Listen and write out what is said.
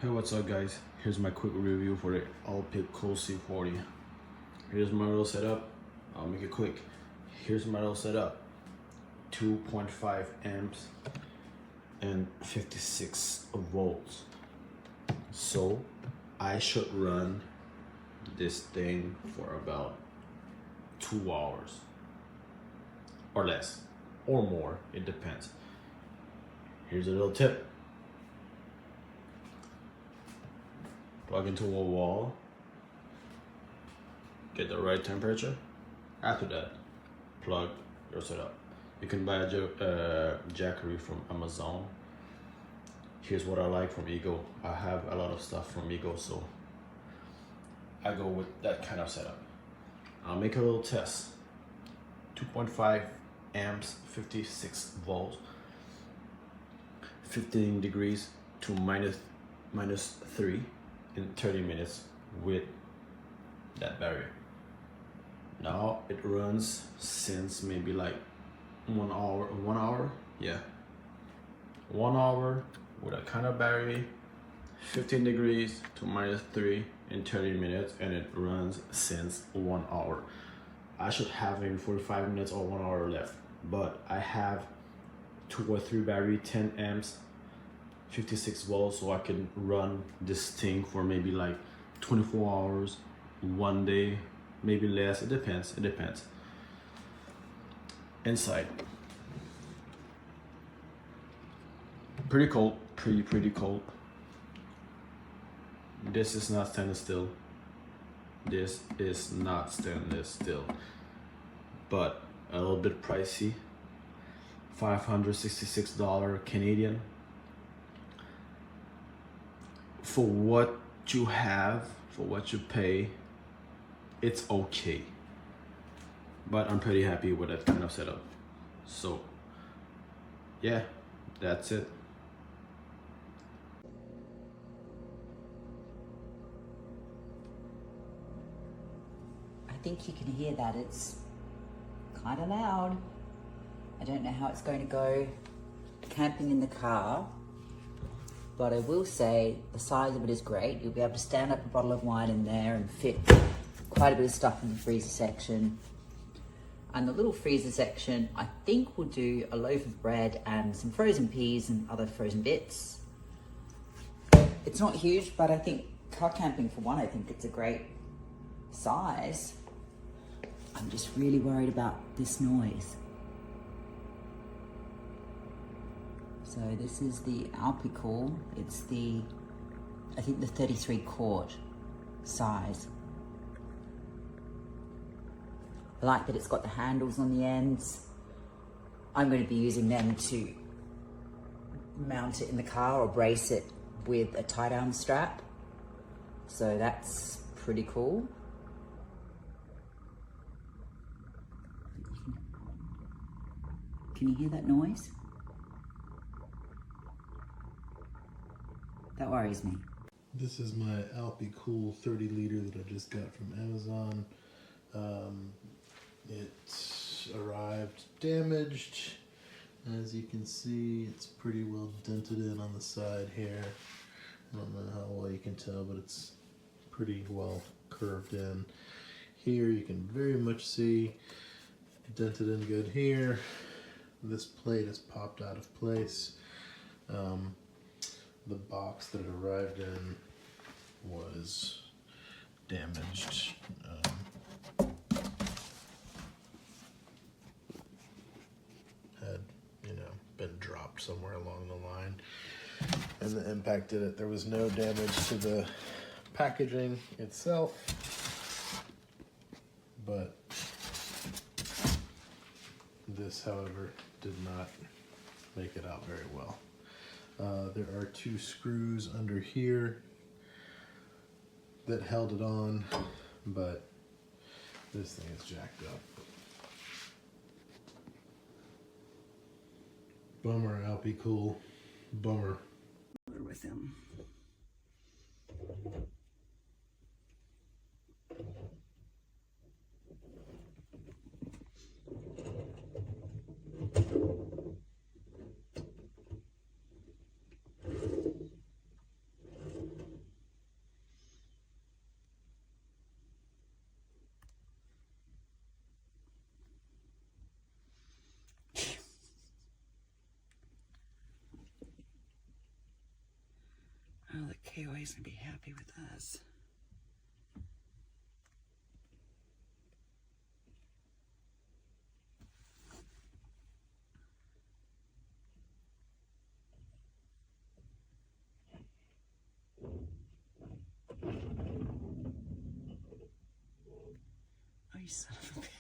Hey, what's up guys? Here's my quick review for the Alpicool C40. Here's my little setup. I'll make it quick. Here's my little setup. 2.5 amps and 56 volts. So I should run this thing for about 2 hours or less or more, it depends. Here's a little tip. Plug into a wall, get the right temperature. After that, plug your setup. You can buy a jackery from Amazon. Here's what I like from Eagle. I have a lot of stuff from Eagle, so I go with that kind of setup. I'll make a little test. 2.5 amps, 56 volts, 15 degrees to minus 3 in 30 minutes with that barrier. Now it runs since maybe like 1 hour, yeah. 1 hour with a kind of barrier, 15 degrees to -3 in 30 minutes, and it runs since 1 hour. I should have maybe 45 minutes or 1 hour left, but I have 2 or 3 battery, 10 amps, 56 volts, so I can run this thing for maybe like 24 hours, 1 day, maybe less. It depends. Inside, pretty cold, pretty cold. This is not stainless steel. This is not stainless steel, but a little bit pricey. $566 Canadian. For what you have, for what you pay, it's okay. But I'm pretty happy with that kind of setup. So yeah, that's it. I think you can hear that it's kind of loud. I don't know how it's going to go camping in the car, but I will say the size of it is great. You'll be able to stand up a bottle of wine in there and fit quite a bit of stuff in the freezer section. And the little freezer section, I think will do a loaf of bread and some frozen peas and other frozen bits. It's not huge, but I think car camping, for one, I think it's a great size. I'm just really worried about this noise. So this is the Alpicool. It's the, I think the 33 quart size. I like that it's got the handles on the ends. I'm going to be using them to mount it in the car or brace it with a tie-down strap. So that's pretty cool. Can you hear that noise? That worries me. This is my Alpicool 30 liter that I just got from Amazon. It arrived damaged. As you can see, it's pretty well dented in on the side here. I don't know how well you can tell, but it's pretty well curved in. Here you can very much see dented in good here. This plate is popped out of place. The box that it arrived in was damaged. Had, been dropped somewhere along the line, and the impact did it. There was no damage to the packaging itself, but this, however, did not make it out very well. There are 2 screws under here that held it on, but this thing is jacked up. Bummer, Alpicool. Bummer. With him. know that KOA's gonna be happy with us. Oh, you son of a bitch.